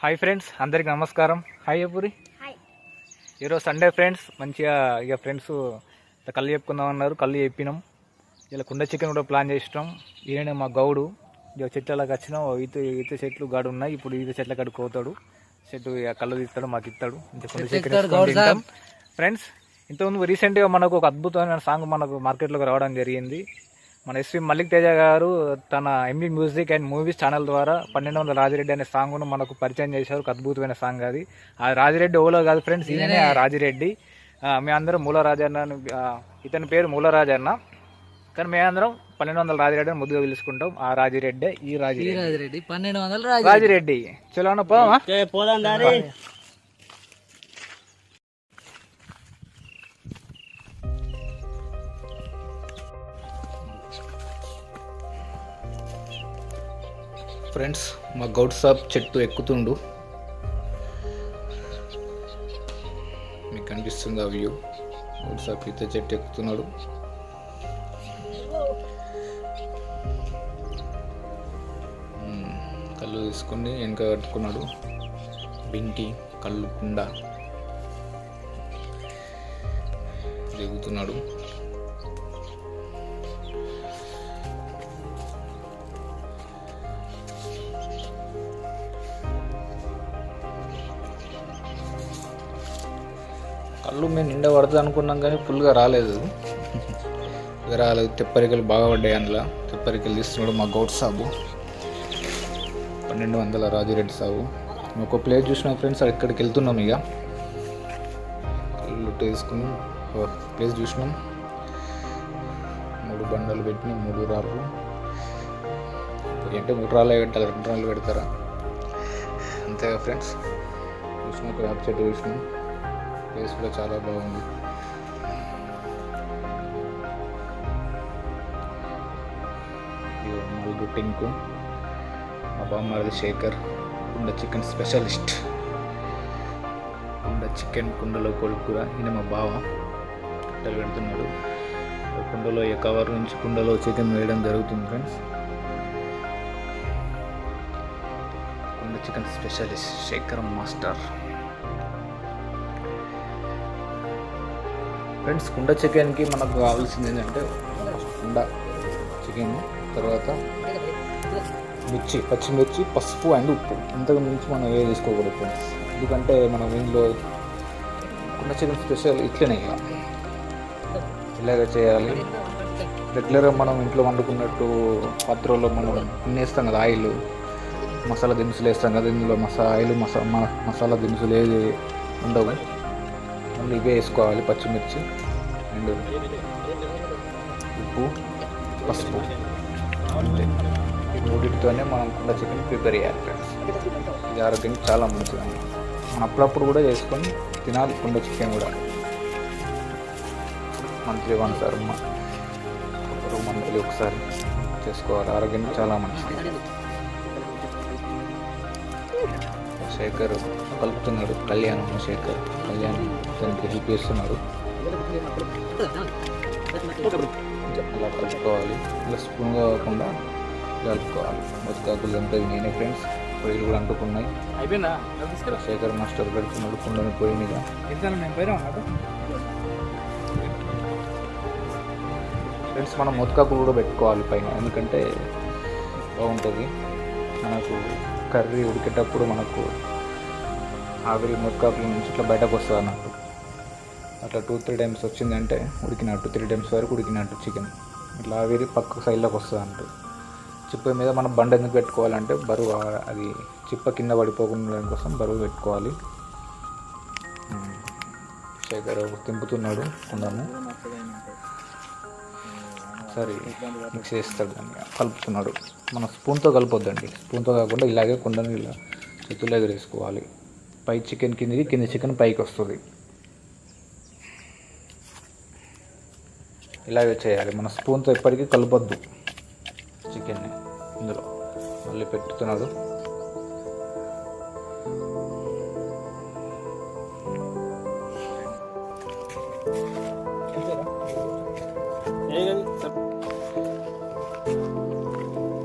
Hi friends, అందరికి నమస్కారం. Hi puri. Hi. ఈరోజు సండే ఫ్రెండ్స్, మంచిగా ఇక ఫ్రెండ్స్ కళ్ళు చెప్పుకుందాం అన్నారు. కళ్ళు చెప్పినాం. ఇలా కుండ చికెన్ కూడా ప్లాన్ చేసినాం. ఈయన మా గౌడు. ఇక చెట్లకి వచ్చినాం. ఈత చెట్లు గాడు ఉన్నాయి. ఇప్పుడు ఈత చెట్ల కాడికి పోతాడు. చెట్టు ఇక కళ్ళు తీస్తాడు, మాకు ఇస్తాడు. కుండ చికెన్ ఫ్రెండ్స్. ఇంతకుముందు రీసెంట్గా మనకు ఒక అద్భుతమైన సాంగ్ మనకు మార్కెట్లోకి రావడం జరిగింది. మన ఎస్వి మల్లిక్ తేజ గారు తన MB music and movies channel ద్వారా 1200 రాజిరెడ్డి అనే సాంగ్ను మనకు పరిచయం చేశారు. ఒక అద్భుతమైన సాంగ్ అది. ఆ రాజిరెడ్డి ఓలో కాదు ఫ్రెండ్స్, ఈయనే ఆ రాజిరెడ్డి. మేమందరం మూలరాజన్న, ఇతని పేరు మూలరాజన్న, కానీ మేమందరం 1200 రాజిరెడ్డి అని ముద్దుగా పిలుచుకుంటాం. ఆ రాజిరెడ్డి ఈ రాజిరెడ్డి 1200 రాజిరెడ్డి. చలో అన్న పోదాం. ఫ్రెండ్స్, మా గౌడ్ సాబ్ చెట్టు ఎక్కుతుండు. మీకు కనిపిస్తుంది ఆ వ్యూ. గౌడ్ సాబ్ ఈత చెట్టు ఎక్కుతున్నాడు. కళ్ళు తీసుకుని వెనక కట్టుకున్నాడు. బింటి కళ్ళు కుండ దిగుతున్నాడు. కళ్ళు మేము నిండా పడుతుంది అనుకున్నాం, కానీ ఫుల్గా రాలేదు. తెప్పరికలు బాగా పడ్డాయి. అందులో తెప్పరికలు తీస్తున్నాడు మా గౌడ్ సాబు. 1200 రాజిరెడ్డి సాబు. ఒక ప్లేస్ చూసినాం ఫ్రెండ్స్, ఎక్కడికి వెళ్తున్నాం. ఇక కళ్ళు వేసుకున్నాం. ప్లేస్ చూసినాం. 3 బండలు పెట్టినాం, 3 రాళ్ళు. అంటే 3 రాళ్ళు పెట్టాలి, 2 రాళ్ళు పెడతారా? అంతేగా ఫ్రెండ్స్. చూసినాం, ఒక వేప చెట్టు చూసినాం. ప్లేస్ కూడా చాలా బాగుంది. మల్లు టింకు, మా బామ్మది శేఖర్, కుండ చికెన్ స్పెషలిస్ట్. కుండ చికెన్, కుండలో కొడుకుర. ఈయన మా బావ కట్టెలు పెడుతున్నాడు. కుండలో కవర్ నుంచి కుండలో చికెన్ వేయడం జరుగుతుంది ఫ్రెండ్స్. కుండ chicken specialist Shekhar master. Friends, కుండ చికెన్కి మనకు కావాల్సింది ఏంటంటే కుండ చికెన్, తర్వాత పచ్చిమిర్చి, పసుపు అండ్ ఉప్పు. ఇంతకు మించి మనం ఏ తీసుకోకూడదు ఫ్రెండ్స్. ఎందుకంటే మనం ఇంట్లో కుండ చికెన్ స్పెషల్ ఇట్లనే ఇలాగ చేయాలి. రెగ్యులర్గా మనం ఇంట్లో వండుకున్నట్టు పాత్రలో మనం వేస్తాం కదా, ఆయిల్, మసాలా దినుసులు వేస్తాం కదా. ఇందులో మసాలా దినుసులు ఏది ఉండవు. మళ్ళీ ఇవే వేసుకోవాలి. పచ్చిమిర్చి అండ్ ఉప్పు, పసుపు. అంతే. ఈ మూడింటితోనే మనం కుండ చికెన్ ప్రిపేర్ చేయాలి ఫ్రెండ్స్. ఇది ఆరోగ్యానికి చాలా మంచిది. మనం అప్పుడప్పుడు కూడా చేసుకొని తినాలి కుండ చికెన్ కూడా. మంత్లీ ఒకసారి చేసుకోవాలి. ఆరోగ్యానికి చాలా మంచిది. శేఖర్ కలుపుతున్నాడు. శేఖర్ దానికి హెల్ప్ చేస్తున్నాడు. అలా కలుపుకోవాలి. ఇలా స్పూన్ కాకుండా కలుపుకోవాలి. మొత్తాకులు అంతా నేనే ఫ్రెండ్స్. పొయ్యిలు కూడా అంటుకున్నాయి. శేఖర్ మాస్టర్ పెడుతున్నాడు కుండని పొయ్యి మీద. ఫ్రెండ్స్, మనం మొత్తాకులు కూడా పెట్టుకోవాలి పైన, ఎందుకంటే బాగుంటుంది. మనకు కర్రీ ఉడికేటప్పుడు మనకు ఆవిరి మొత్తాకుల నుంచి ఇట్లా బయటకు వస్తుంది అన్నట్టు. అట్లా 2-3 టైమ్స్ వచ్చిందంటే ఉడికినట్టు, 3 టైమ్స్ వరకు ఉడికినట్టు చికెన్. ఇట్లా ఆవిరి పక్క సైడ్లోకి వస్తుంది అన్నట్టు. చిప్ప మీద మనం బండ ఎందుకు పెట్టుకోవాలంటే బరువు, అది చిప్ప కింద పడిపోకుండా కోసం బరువు పెట్టుకోవాలి. శేఖర్ తింపుతున్నాడు కుండను. సరే, మిక్స్ చేస్తాడు, దాన్ని కలుపుతున్నాడు. మన స్పూన్తో కలపొద్దండి. స్పూన్తో కాకుండా ఇలాగే కుండను ఇలా చేతుల్లో ఎగరేసుకోవాలి. పై చికెన్ కిందికి, కింది చికెన్ పైకి వస్తుంది. ఇలాగే చేయాలి. మన స్పూన్తో ఎప్పటికీ కలపొద్దు చికెన్ని. ఇందులో మళ్ళీ పెట్టుతున్నాడు.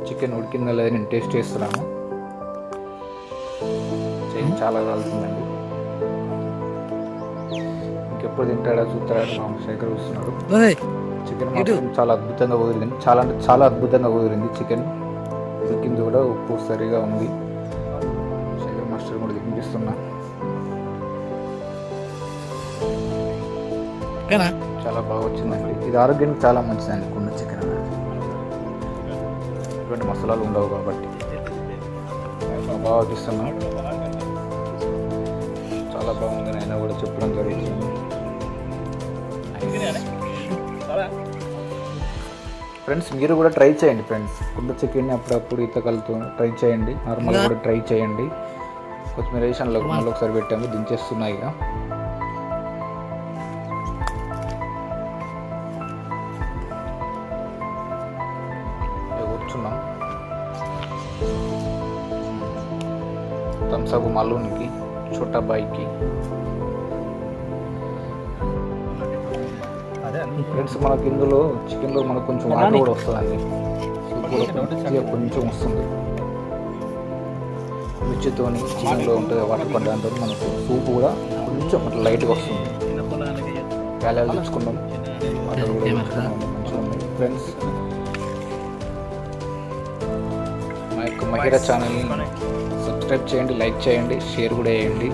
చికెన్ ఉడికిందా లేదా నేను టేస్ట్ చేస్తున్నాను. చాలా కాలుతుందండి. ఇంకెప్పుడు తింటాడా చూస్తాడా మా శేఖర్ చూస్తున్నాడు. చికెన్ మాత్రం చాలా అద్భుతంగా కుదిరింది. చాలా అంటే చాలా అద్భుతంగా కుదిరింది చికెన్. ఉడికింది కూడా, ఉప్పు సరిగా ఉంది. శేఖర్ మాస్టర్ కూడా తినిపిస్తున్నా. చాలా బాగా వచ్చిందండి. ఇది ఆరోగ్యానికి చాలా మంచిదండి కుండ చికెన్ అనేది. ఎటువంటి మసాలాలు ఉండవు కాబట్టి బాగా వడ్డిస్తున్నా. చాలా బాగుంది. అయినా కూడా చెప్పడం జరుగుతుంది. ఫ్రెండ్స్ మీరు కూడా ట్రై చేయండి ఫ్రెండ్స్. కుండ చికెన్ని అప్పుడప్పుడు ఈతకలతో ట్రై చేయండి. నార్మల్గా కూడా ట్రై చేయండి. కొత్తిమీర వేసాను, మళ్ళీ ఒకసారి పెట్టాము. దించేస్తున్నాయి ఇక. కూర్చున్నాం. థమ్సప్ మల్లూనికి, చోటా బాయ్కి. ఫ్రెండ్స్ మనకి ఇందులో చికెన్లో మనకు కొంచెం వాటర్ కూడా వస్తుందండి. సూప్ కూడా కొంచెం వస్తుంది. మిర్చితో చికెన్లో ఉంటుంది వాటర్ పడ్డంతో మనకు సూప్ కూడా కొంచెం అట్లా లైట్గా వస్తుంది. ప్యాలెలు తెచ్చుకున్నాం, వాటర్ కూడా తెచ్చుకున్నాం. మంచిగా ఉన్నాయి ఫ్రెండ్స్. మా యొక్క మహిరా ఛానల్ని సబ్స్క్రైబ్ చేయండి, లైక్ చేయండి, షేర్ కూడా చేయండి.